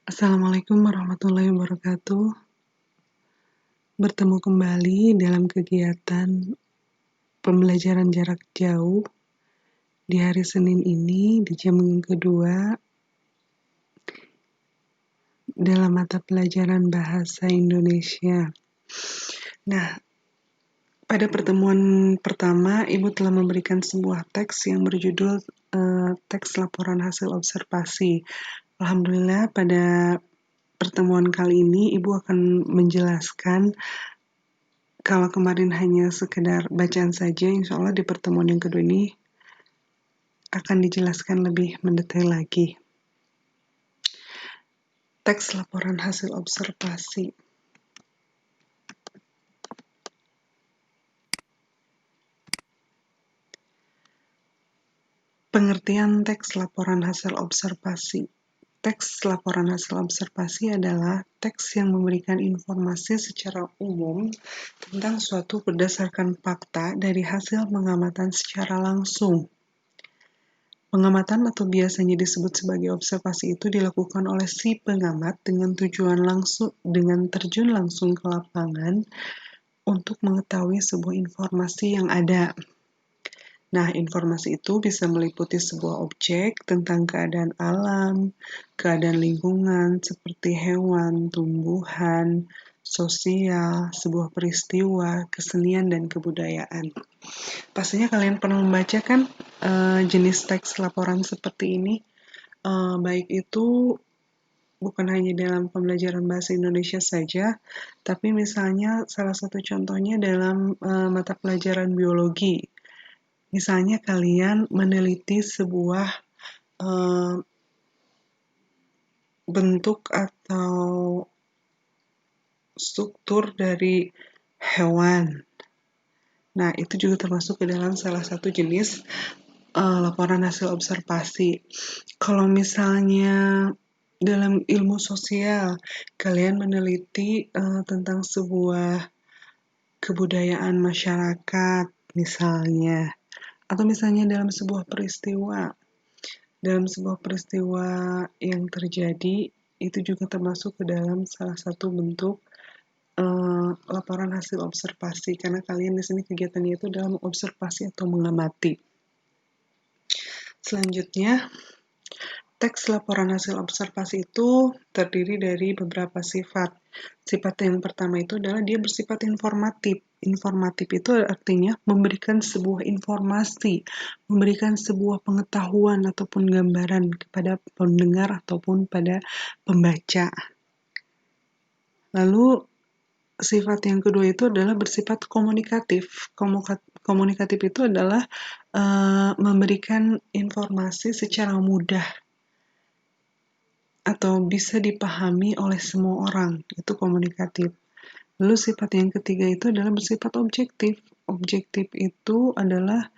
Assalamualaikum warahmatullahi wabarakatuh. Bertemu kembali dalam kegiatan pembelajaran jarak jauh di hari Senin ini di jam yang kedua dalam mata pelajaran Bahasa Indonesia. Nah, pada pertemuan pertama, Ibu telah memberikan sebuah teks yang berjudul teks laporan hasil observasi. Alhamdulillah, pada pertemuan kali ini Ibu akan menjelaskan. Kalau kemarin hanya sekedar bacaan saja, insya Allah di pertemuan yang kedua ini akan dijelaskan lebih mendetail lagi. Teks laporan hasil observasi. Pengertian teks laporan hasil observasi. Teks laporan hasil observasi adalah teks yang memberikan informasi secara umum tentang suatu berdasarkan fakta dari hasil pengamatan secara langsung. Pengamatan atau biasanya disebut sebagai observasi itu dilakukan oleh si pengamat dengan terjun langsung ke lapangan untuk mengetahui sebuah informasi yang ada. Nah, informasi itu bisa meliputi sebuah objek tentang keadaan alam, keadaan lingkungan seperti hewan, tumbuhan, sosial, sebuah peristiwa, kesenian, dan kebudayaan. Pastinya kalian pernah membaca kan jenis teks laporan seperti ini, baik itu bukan hanya dalam pembelajaran bahasa Indonesia saja, tapi misalnya salah satu contohnya dalam mata pelajaran biologi. Misalnya kalian meneliti sebuah bentuk atau struktur dari hewan. Nah, itu juga termasuk ke dalam salah satu jenis laporan hasil observasi. Kalau misalnya dalam ilmu sosial, kalian meneliti tentang sebuah kebudayaan masyarakat, misalnya. Atau misalnya dalam sebuah peristiwa. Dalam sebuah peristiwa yang terjadi, itu juga termasuk ke dalam salah satu bentuk laporan hasil observasi. Karena kalian di sini kegiatannya itu dalam observasi atau mengamati. Selanjutnya, teks laporan hasil observasi itu terdiri dari beberapa sifat. Sifat yang pertama itu adalah dia bersifat informatif. Informatif itu artinya memberikan sebuah informasi, memberikan sebuah pengetahuan ataupun gambaran kepada pendengar ataupun pada pembaca. Lalu sifat yang kedua itu adalah bersifat komunikatif. Komunikatif itu adalah memberikan informasi secara mudah atau bisa dipahami oleh semua orang, itu komunikatif. Lalu sifat yang ketiga itu adalah bersifat objektif. Objektif itu adalah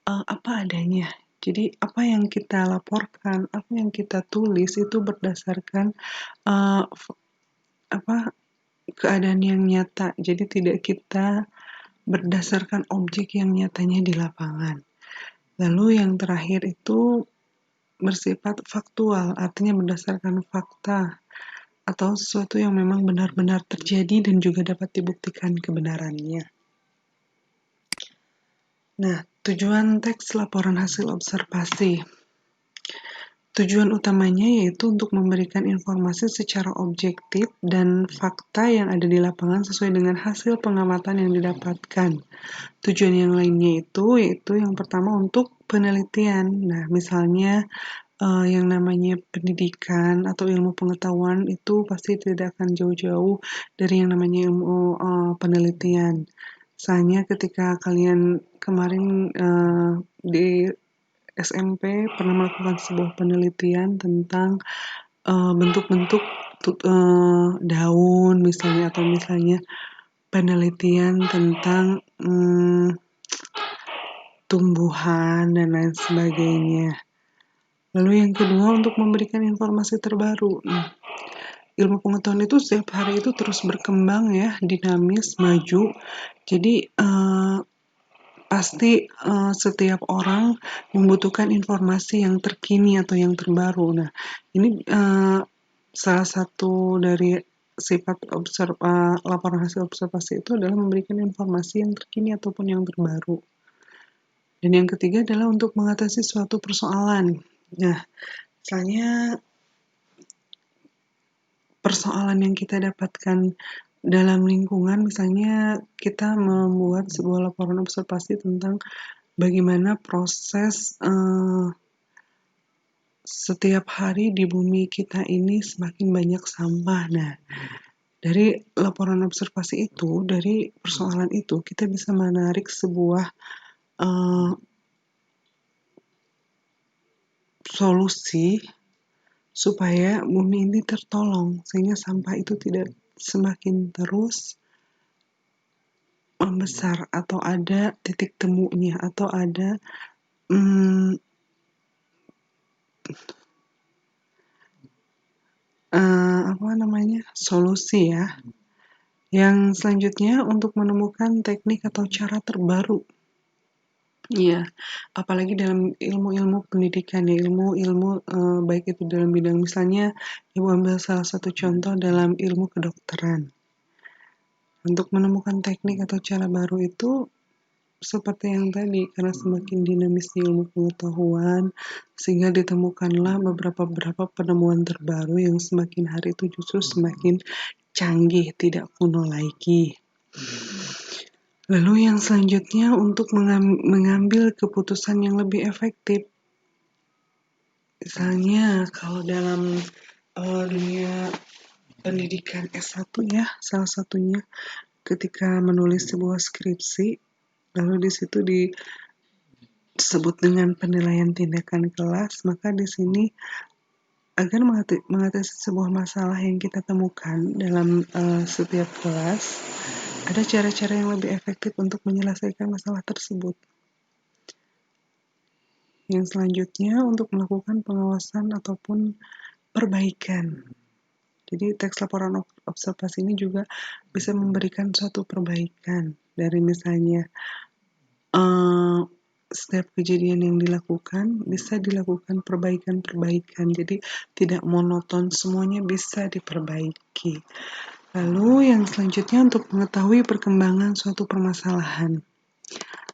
apa adanya. Jadi apa yang kita laporkan, apa yang kita tulis itu berdasarkan keadaan yang nyata. Jadi tidak kita berdasarkan objek yang nyatanya di lapangan. Lalu yang terakhir itu bersifat faktual, artinya berdasarkan fakta atau sesuatu yang memang benar-benar terjadi dan juga dapat dibuktikan kebenarannya. Nah, tujuan teks laporan hasil observasi. Tujuan utamanya yaitu untuk memberikan informasi secara objektif dan fakta yang ada di lapangan sesuai dengan hasil pengamatan yang didapatkan. Tujuan yang lainnya yaitu yang pertama untuk penelitian. Nah, misalnya yang namanya pendidikan atau ilmu pengetahuan itu pasti tidak akan jauh-jauh dari yang namanya ilmu penelitian. Misalnya ketika kalian kemarin di SMP pernah melakukan sebuah penelitian tentang bentuk-bentuk daun misalnya, atau misalnya penelitian tentang tumbuhan dan lain sebagainya. Lalu yang kedua untuk memberikan informasi terbaru. Ilmu pengetahuan itu setiap hari itu terus berkembang ya, dinamis, maju. Jadi pasti setiap orang membutuhkan informasi yang terkini atau yang terbaru. Nah, ini salah satu dari sifat laporan hasil observasi itu adalah memberikan informasi yang terkini ataupun yang terbaru. Dan yang ketiga adalah untuk mengatasi suatu persoalan. Nah, misalnya persoalan yang kita dapatkan dalam lingkungan, misalnya kita membuat sebuah laporan observasi tentang bagaimana proses setiap hari di bumi kita ini semakin banyak sampah. Nah, dari laporan observasi itu, dari persoalan itu, kita bisa menarik sebuah solusi supaya bumi ini tertolong, sehingga sampah itu tidak semakin terus membesar atau ada titik temunya atau ada solusi ya. Yang selanjutnya untuk menemukan teknik atau cara terbaru. Iya, apalagi dalam ilmu-ilmu pendidikan ya, ilmu-ilmu baik itu dalam bidang misalnya, Ibu ambil salah satu contoh dalam ilmu kedokteran. Untuk menemukan teknik atau cara baru itu seperti yang tadi, karena semakin dinamisnya ilmu pengetahuan, sehingga ditemukanlah beberapa penemuan terbaru yang semakin hari itu justru semakin canggih, tidak kuno lagi. Lalu yang selanjutnya untuk mengambil keputusan yang lebih efektif. Misalnya kalau dalam dunia pendidikan S1 ya, salah satunya ketika menulis sebuah skripsi, lalu di situ disebut dengan penilaian tindakan kelas, maka di sini agar mengatasi sebuah masalah yang kita temukan dalam setiap kelas, ada cara-cara yang lebih efektif untuk menyelesaikan masalah tersebut. Yang selanjutnya untuk melakukan pengawasan ataupun perbaikan. Jadi teks laporan observasi ini juga bisa memberikan suatu perbaikan dari misalnya setiap kejadian yang dilakukan bisa dilakukan perbaikan-perbaikan. Jadi tidak monoton, semuanya bisa diperbaiki. Lalu yang selanjutnya untuk mengetahui perkembangan suatu permasalahan.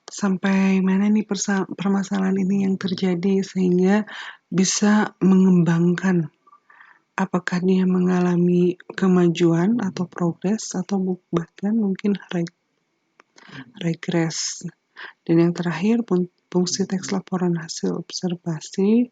Sampai mana nih permasalahan ini yang terjadi sehingga bisa mengembangkan apakah dia mengalami kemajuan atau progres atau bahkan mungkin regres. Dan yang terakhir fungsi teks laporan hasil observasi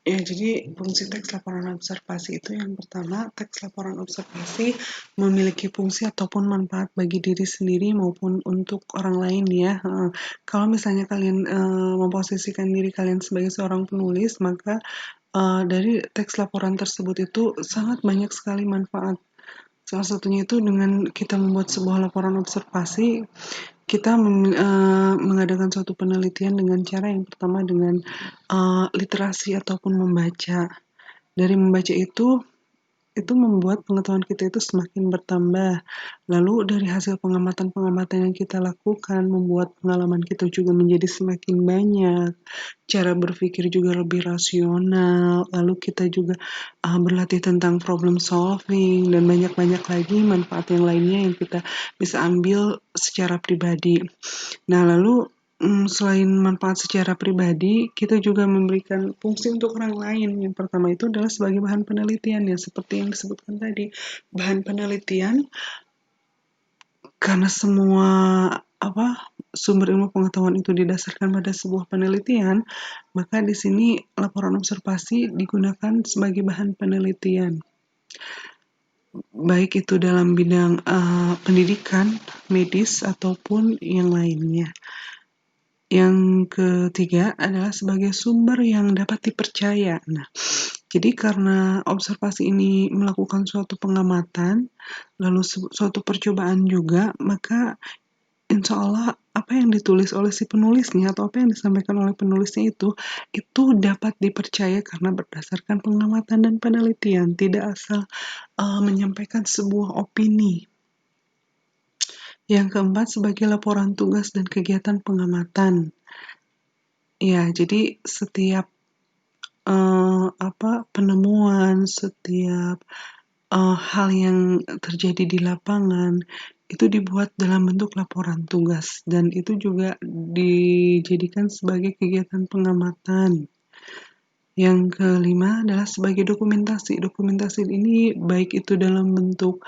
ya, jadi fungsi teks laporan observasi itu yang pertama, teks laporan observasi memiliki fungsi ataupun manfaat bagi diri sendiri maupun untuk orang lain ya. Kalau misalnya kalian memposisikan diri kalian sebagai seorang penulis, maka dari teks laporan tersebut itu sangat banyak sekali manfaat. Salah satunya itu dengan kita membuat sebuah laporan observasi, kita mengadakan suatu penelitian dengan cara yang pertama dengan literasi ataupun membaca. Dari membaca itu membuat pengetahuan kita itu semakin bertambah. Lalu dari hasil pengamatan-pengamatan yang kita lakukan membuat pengalaman kita juga menjadi semakin banyak. Cara berpikir juga lebih rasional. Lalu kita juga berlatih tentang problem solving dan banyak-banyak lagi manfaat yang lainnya yang kita bisa ambil secara pribadi. Nah, lalu selain manfaat secara pribadi, kita juga memberikan fungsi untuk orang lain. Yang pertama itu adalah sebagai bahan penelitian ya, seperti yang disebutkan tadi. Bahan penelitian karena semua sumber ilmu pengetahuan itu didasarkan pada sebuah penelitian, maka di sini laporan observasi digunakan sebagai bahan penelitian. Baik itu dalam bidang pendidikan, medis ataupun yang lainnya. Yang ketiga adalah sebagai sumber yang dapat dipercaya. Nah, jadi karena observasi ini melakukan suatu pengamatan, lalu suatu percobaan juga, maka insya Allah apa yang ditulis oleh si penulisnya atau apa yang disampaikan oleh penulisnya itu dapat dipercaya karena berdasarkan pengamatan dan penelitian, tidak asal menyampaikan sebuah opini. Yang keempat, sebagai laporan tugas dan kegiatan pengamatan. Ya, jadi setiap penemuan, setiap hal yang terjadi di lapangan itu dibuat dalam bentuk laporan tugas dan itu juga dijadikan sebagai kegiatan pengamatan. Yang kelima adalah sebagai dokumentasi. Dokumentasi ini baik itu dalam bentuk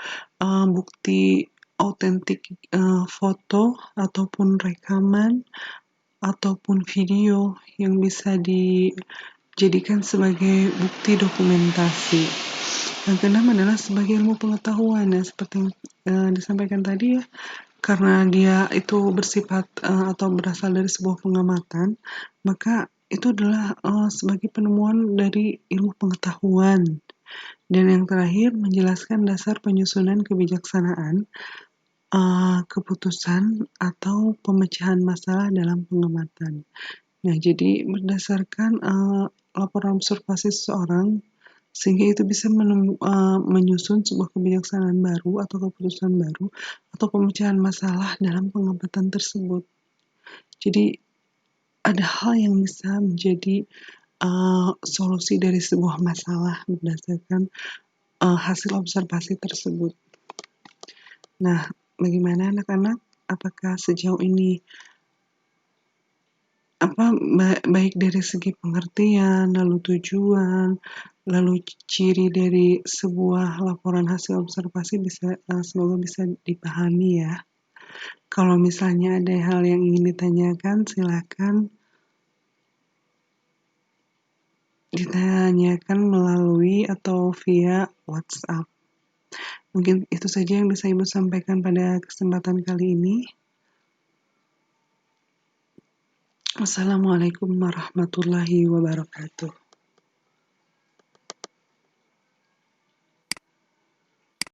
bukti autentik, foto ataupun rekaman ataupun video yang bisa dijadikan sebagai bukti dokumentasi. Yang keenam adalah sebagai ilmu pengetahuan ya, seperti yang disampaikan tadi ya, karena dia itu bersifat atau berasal dari sebuah pengamatan, maka itu adalah sebagai penemuan dari ilmu pengetahuan. Dan yang terakhir, menjelaskan dasar penyusunan kebijaksanaan, keputusan, atau pemecahan masalah dalam pengamatan. Nah, jadi berdasarkan laporan observasi seseorang, sehingga itu bisa menyusun sebuah kebijaksanaan baru atau keputusan baru atau pemecahan masalah dalam pengamatan tersebut. Jadi ada hal yang bisa menjadi solusi dari sebuah masalah berdasarkan hasil observasi tersebut. Nah, bagaimana anak-anak? Apakah sejauh ini baik dari segi pengertian, lalu tujuan, lalu ciri dari sebuah laporan hasil observasi semoga bisa dipahami ya. Kalau misalnya ada hal yang ingin ditanyakan, silakan ditanyakan melalui atau via WhatsApp. Mungkin itu saja yang bisa Ibu sampaikan pada kesempatan kali ini. Wassalamualaikum warahmatullahi wabarakatuh.